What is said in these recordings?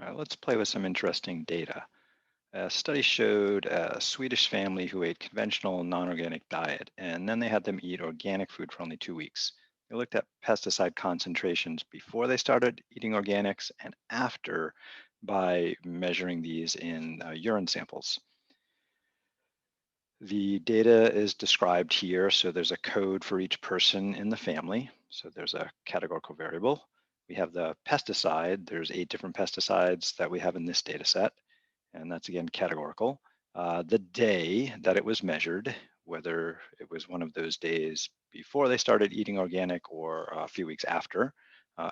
All right, let's play with some interesting data. A study showed a Swedish family who ate conventional non-organic diet, and then they had them eat organic food for only 2 weeks. They looked at pesticide concentrations before they started eating organics and after by measuring these in urine samples. The data is described here, so there's a code for each person in the family. So there's a categorical variable. We have the pesticide. There's 8 different pesticides that we have in this data set, and that's again categorical. The day that it was measured, whether it was one of those days before they started eating organic or a few weeks after,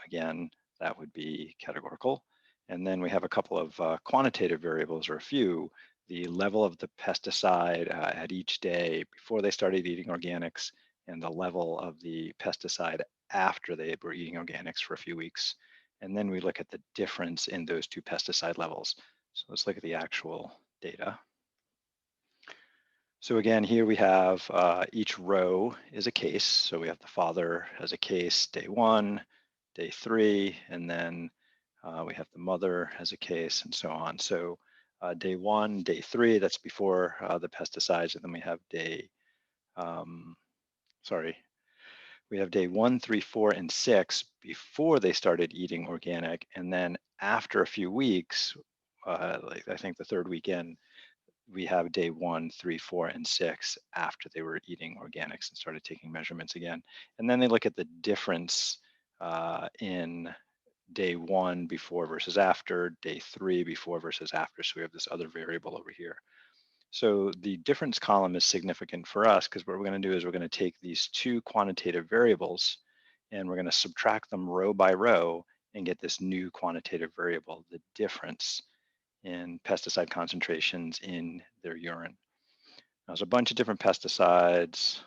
again, that would be categorical. And then we have a couple of quantitative variables, or a few, the level of the pesticide at each day before they started eating organics, and the level of the pesticide after they were eating organics for a few weeks. And then we look at the difference in those two pesticide levels. So let's look at the actual data. So again, here we have each row is a case. So we have the father as a case day 1, day 3, and then we have the mother as a case, and so on. So day 1, day 3, that's before the pesticides, and then um, we have day 1, 3, 4, and 6 before they started eating organic, and then after a few weeks, like I think the third weekend, we have day 1, 3, 4, and 6 after they were eating organics and started taking measurements again. And then they look at the difference in day 1 before versus after, day 3 before versus after. So we have this other variable over here. So the difference column is significant for us because what we're going to do is we're going to take these two quantitative variables and we're going to subtract them row by row and get this new quantitative variable, the difference in pesticide concentrations in their urine. Now, there's a bunch of different pesticides,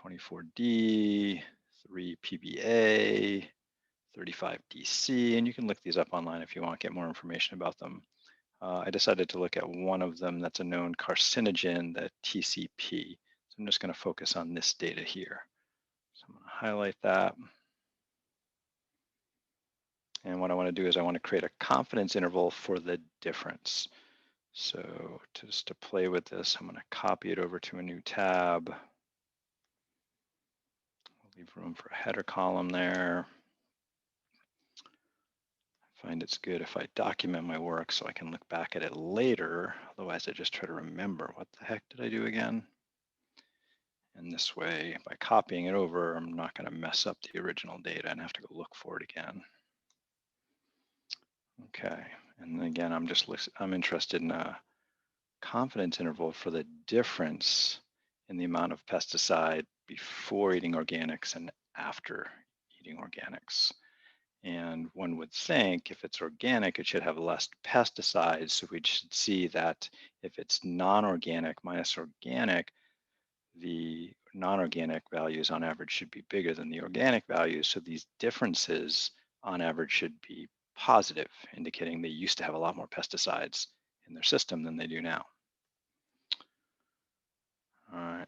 24D, 3PBA, 35DC, and you can look these up online if you want to get more information about them. I decided to look at one of them that's a known carcinogen, the TCP. So I'm just going to focus on this data here. So I'm going to highlight that. And what I want to do is I want to create a confidence interval for the difference. So just to play with this, I'm going to copy it over to a new tab. I'll leave room for a header column there. I find it's good if I document my work so I can look back at it later. Otherwise, I just try to remember what the heck did I do again? And this way, by copying it over, I'm not going to mess up the original data and have to go look for it again. Okay, and again, I'm interested in a confidence interval for the difference in the amount of pesticide before eating organics and after eating organics. And one would think if it's organic, it should have less pesticides. So we should see that if it's non-organic minus organic, the non-organic values on average should be bigger than the organic values. So these differences on average should be positive, indicating they used to have a lot more pesticides in their system than they do now. All right,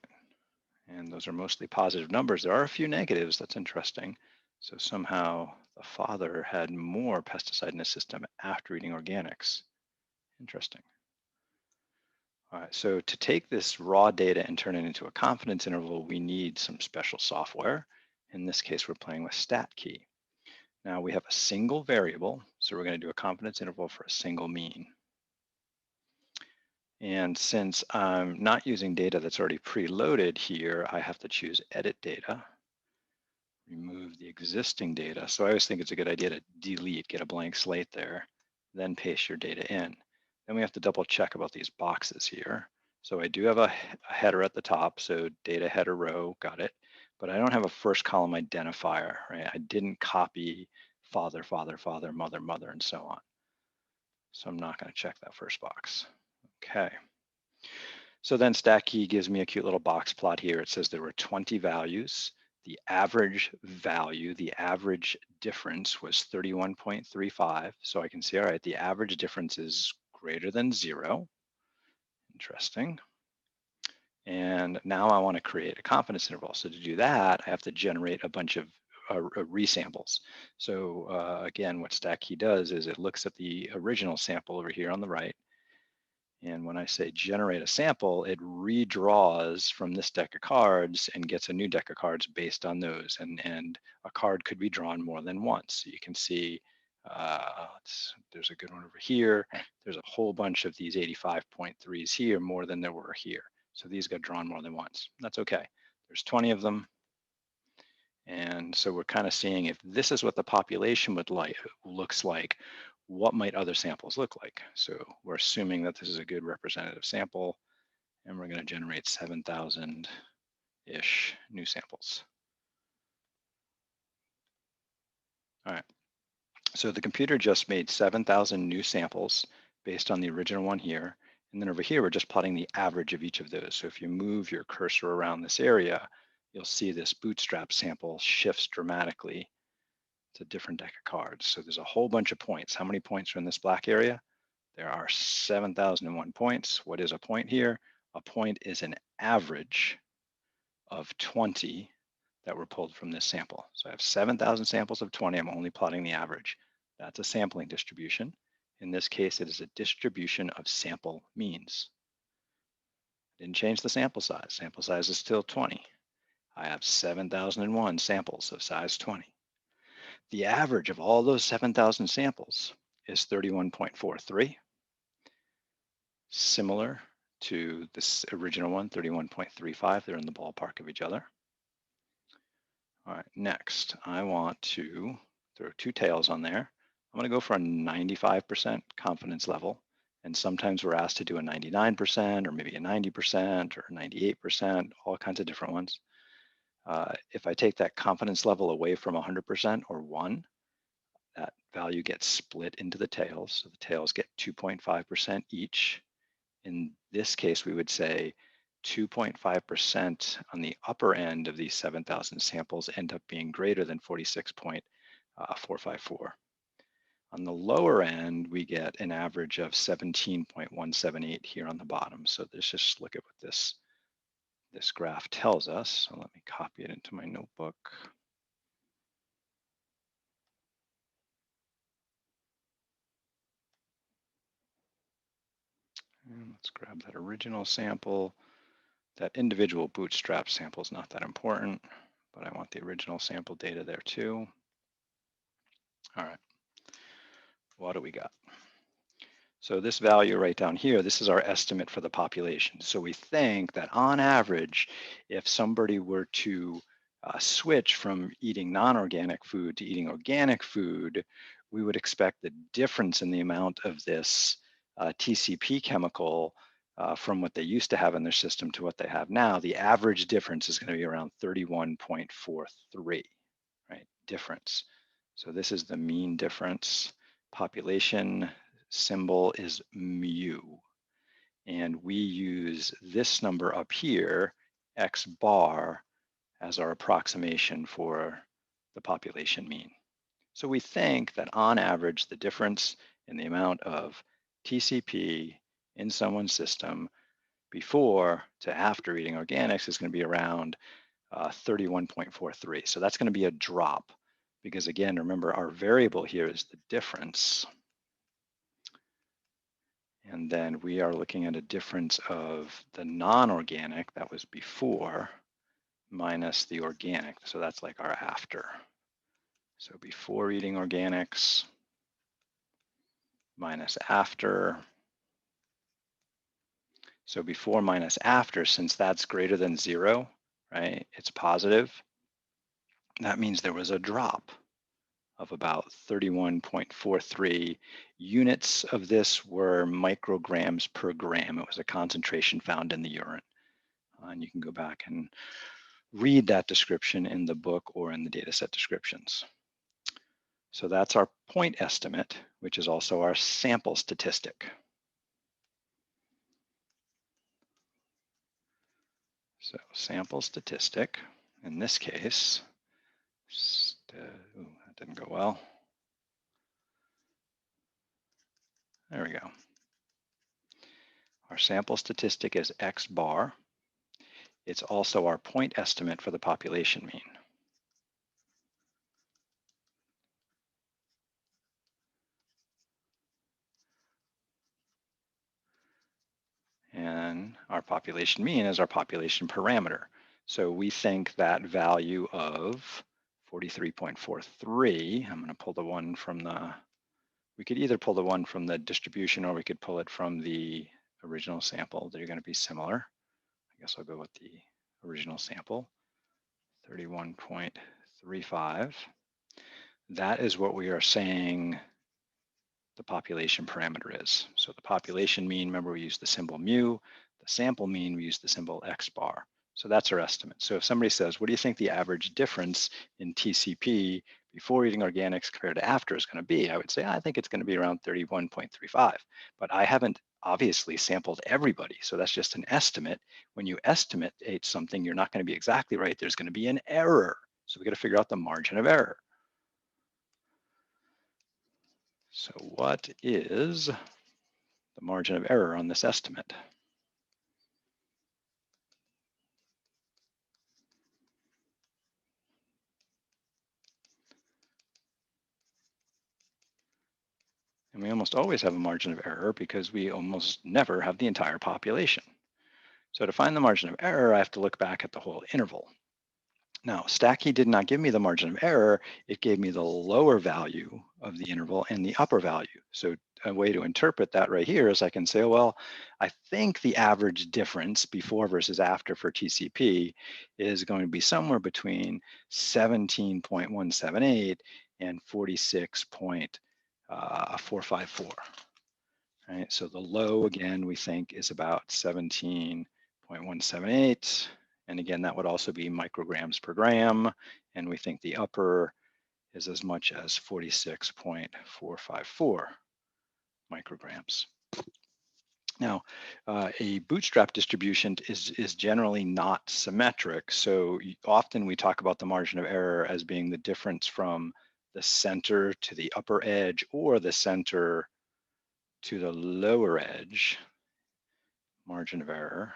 and those are mostly positive numbers. There are a few negatives, that's interesting. So somehow the father had more pesticide in his system after eating organics. Interesting. All right, so to take this raw data and turn it into a confidence interval, we need some special software. In this case, we're playing with StatKey. Now we have a single variable, so we're going to do a confidence interval for a single mean. And since I'm not using data that's already preloaded here, I have to choose Edit Data, remove the existing data. So I always think it's a good idea to delete, get a blank slate there, then paste your data in. Then we have to double check about these boxes here. So I do have a header at the top, so data header row, got it. But I don't have a first column identifier, right? I didn't copy father, father, father, mother, mother, and so on. So I'm not going to check that first box. Okay. So then StatKey gives me a cute little box plot here. It says there were 20 values. The average value, the average difference was 31.35. So I can see, all right, the average difference is greater than 0. Interesting. And now I want to create a confidence interval. So to do that, I have to generate a bunch of resamples. So again, what Stack Key does is it looks at the original sample over here on the right. And when I say generate a sample, it redraws from this deck of cards and gets a new deck of cards based on those. And a card could be drawn more than once. So you can see there's a good one over here. There's a whole bunch of these 85.3s here, more than there were here. So these got drawn more than once. That's okay. There's 20 of them. And so we're kind of seeing if this is what the population looks like, what might other samples look like? So we're assuming that this is a good representative sample, and we're going to generate 7,000-ish new samples. All right. So the computer just made 7,000 new samples based on the original one here. And then over here, we're just plotting the average of each of those. So if you move your cursor around this area, you'll see this Bootstrap sample shifts dramatically to a different deck of cards. So there's a whole bunch of points. How many points are in this black area? There are 7,001 points. What is a point here? A point is an average of 20 that were pulled from this sample. So I have 7,000 samples of 20. I'm only plotting the average. That's a sampling distribution. In this case, it is a distribution of sample means. Didn't change the sample size. Sample size is still 20. I have 7,001 samples of size 20. The average of all those 7,000 samples is 31.43, similar to this original one, 31.35. They're in the ballpark of each other. All right, next, I want to throw two tails on there. I'm going to go for a 95% confidence level. And sometimes we're asked to do a 99% or maybe a 90% or 98%, all kinds of different ones. If I take that confidence level away from 100% or 1, that value gets split into the tails. So the tails get 2.5% each. In this case, we would say 2.5% on the upper end of these 7,000 samples end up being greater than 46.454. On the lower end, we get an average of 17.178 here on the bottom. So let's just look at what this graph tells us. So let me copy it into my notebook. And let's grab that original sample. That individual Bootstrap sample is not that important, but I want the original sample data there too. All right, what do we got? So this value right down here, this is our estimate for the population. So we think that on average, if somebody were to switch from eating non-organic food to eating organic food, we would expect the difference in the amount of this TCP chemical from what they used to have in their system to what they have now. The average difference is going to be around 31.43, right? Difference. So this is the mean difference. Population symbol is mu. And we use this number up here, X bar, as our approximation for the population mean. So we think that on average, the difference in the amount of TCP in someone's system before to after eating organics is going to be around 31.43. So that's going to be a drop because, again, remember our variable here is the difference. And then we are looking at a difference of the non-organic, that was before, minus the organic. So that's like our after. So before eating organics, minus after. So before minus after, since that's greater than 0, right, it's positive. That means there was a drop of about 31.43 units of this were micrograms per gram. It was a concentration found in the urine. And you can go back and read that description in the book or in the dataset descriptions. So that's our point estimate, which is also our sample statistic. So sample statistic, in this case, that didn't go well. There we go. Our sample statistic is X bar. It's also our point estimate for the population mean. then our population mean is our population parameter. So we think that value of 43.43, I'm going to pull the one from the, we could either pull the one from the distribution or we could pull it from the original sample. They're going to be similar. I guess I'll go with the original sample, 31.35. That is what we are saying the population parameter is. So the population mean, remember we use the symbol mu, the sample mean, we use the symbol x bar. So that's our estimate. So if somebody says, what do you think the average difference in TCP before eating organics compared to after is going to be? I would say, I think it's going to be around 31.35. But I haven't obviously sampled everybody. So that's just an estimate. When you estimate something, you're not going to be exactly right. There's going to be an error. So we got to figure out the margin of error. So what is the margin of error on this estimate? And we almost always have a margin of error because we almost never have the entire population. So to find the margin of error, I have to look back at the whole interval. Now, Stackey did not give me the margin of error. It gave me the lower value of the interval and the upper value. So a way to interpret that right here is I can say, well, I think the average difference before versus after for TCP is going to be somewhere between 17.178 and 46.454. Right, so the low, again, we think is about 17.178. And again, that would also be micrograms per gram. And we think the upper is as much as 46.454 micrograms. Now, a bootstrap distribution is generally not symmetric. So often we talk about the margin of error as being the difference from the center to the upper edge or the center to the lower edge, margin of error.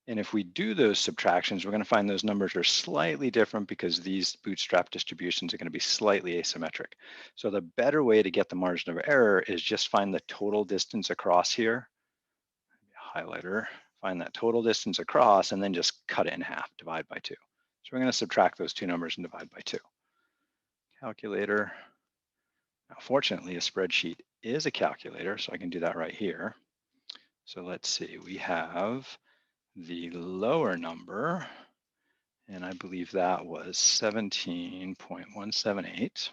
And if we do those subtractions, we're going to find those numbers are slightly different because these bootstrap distributions are going to be slightly asymmetric. So the better way to get the margin of error is just find the total distance across here, highlighter, find that total distance across, and then just cut it in half, divide by 2. So we're going to subtract those two numbers and divide by 2. Calculator. Now, fortunately, a spreadsheet is a calculator, so I can do that right here. So let's see, we have the lower number, and I believe that was 17.178.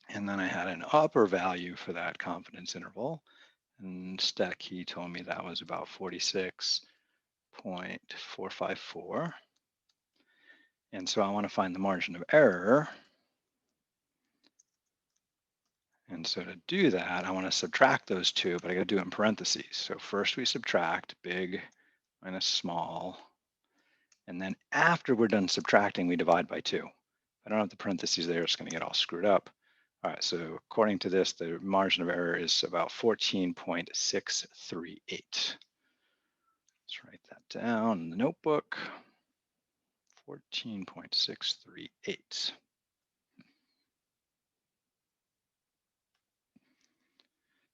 And then I had an upper value for that confidence interval, and Stackey told me that was about 46.454. And so I want to find the margin of error. And so to do that, I want to subtract those two, but I got to do it in parentheses. So first we subtract big minus small. And then after we're done subtracting, we divide by 2. I don't have the parentheses there, it's going to get all screwed up. All right, so according to this, the margin of error is about 14.638. Let's write that down in the notebook. 14.638.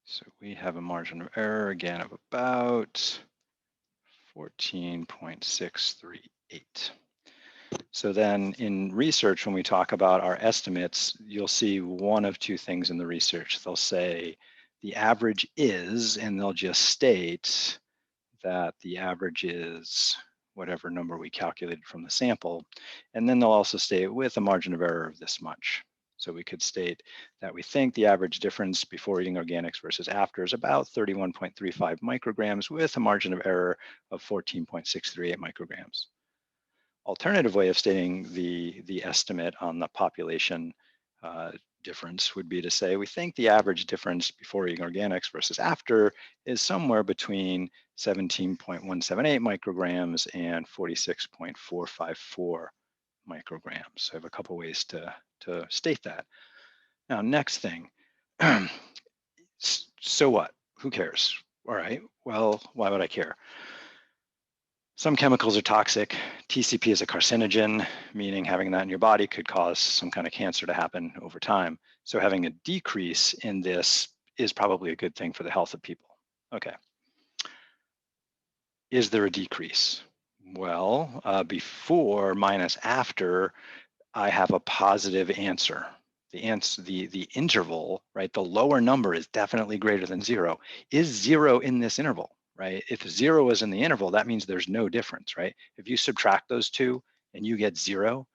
So we have a margin of error again of about 14.638. So then in research, when we talk about our estimates, you'll see one of two things in the research. They'll say the average is, and they'll just state that the average is whatever number we calculated from the sample. And then they'll also state with a margin of error of this much. So we could state that we think the average difference before eating organics versus after is about 31.35 micrograms with a margin of error of 14.638 micrograms. Alternative way of stating the estimate on the population difference would be to say we think the average difference before eating organics versus after is somewhere between 17.178 micrograms and 46.454 micrograms. So I have a couple ways to state that. Now, next thing, so what? Who cares? All right, well, why would I care? Some chemicals are toxic. TCP is a carcinogen, meaning having that in your body could cause some kind of cancer to happen over time. So having a decrease in this is probably a good thing for the health of people. Okay. Is there a decrease? Well, before minus after, I have a positive answer. The interval, right? The lower number is definitely greater than 0. Is 0 in this interval, right? If 0 is in the interval, that means there's no difference, right? If you subtract those two and you get 0,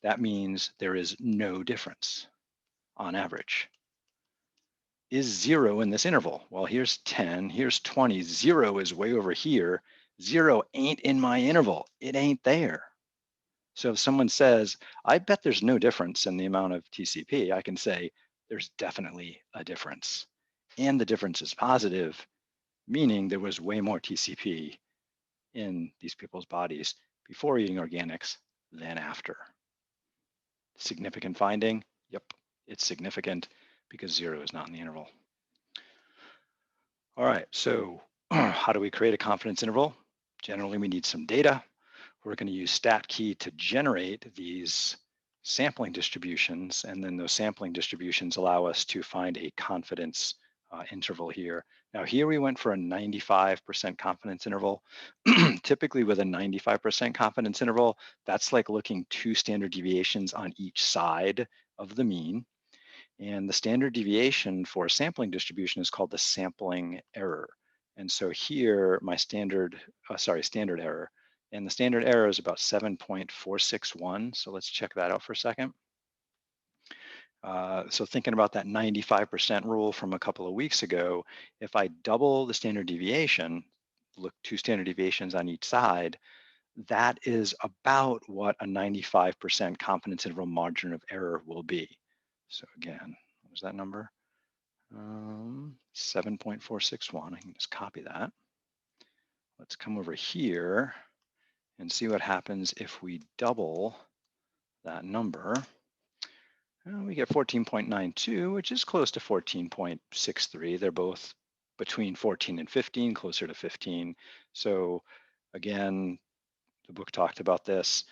that means there is no difference on average. Is 0 in this interval? Well, here's 10, here's 20. 0 is way over here. 0 ain't in my interval. It ain't there. So if someone says, I bet there's no difference in the amount of TCP, I can say there's definitely a difference. And the difference is positive, meaning there was way more TCP in these people's bodies before eating organics than after. Significant finding? Yep, it's significant because 0 is not in the interval. All right, so how do we create a confidence interval? Generally, we need some data. We're going to use StatKey to generate these sampling distributions, and then those sampling distributions allow us to find a confidence interval here. Now here we went for a 95% confidence interval. Typically with a 95% confidence interval, that's like looking 2 standard deviations on each side of the mean. And the standard deviation for a sampling distribution is called the sampling error. And so here, my standard error. And the standard error is about 7.461. So let's check that out for a second. So thinking about that 95% rule from a couple of weeks ago, if I double the standard deviation, look 2 standard deviations on each side, that is about what a 95% confidence interval margin of error will be. So again, what was that number? 7.461. I can just copy that. Let's come over here and see what happens if we double that number. We get 14.92, which is close to 14.63. They're both between 14 and 15, closer to 15. So again, the book talked about this.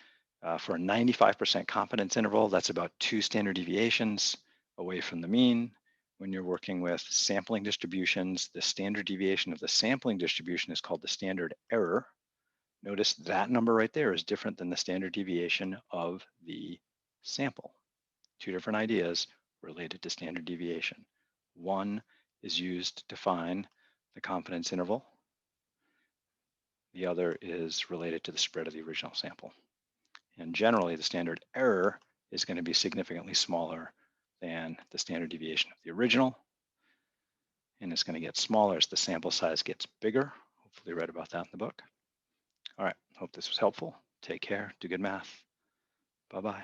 For a 95% confidence interval, that's about 2 standard deviations away from the mean. When you're working with sampling distributions, the standard deviation of the sampling distribution is called the standard error. Notice that number right there is different than the standard deviation of the sample. 2 different ideas related to standard deviation. One is used to define the confidence interval. The other is related to the spread of the original sample. And generally, the standard error is going to be significantly smaller than the standard deviation of the original. And it's going to get smaller as the sample size gets bigger. Hopefully you read about that in the book. All right, hope this was helpful. Take care, do good math. Bye-bye.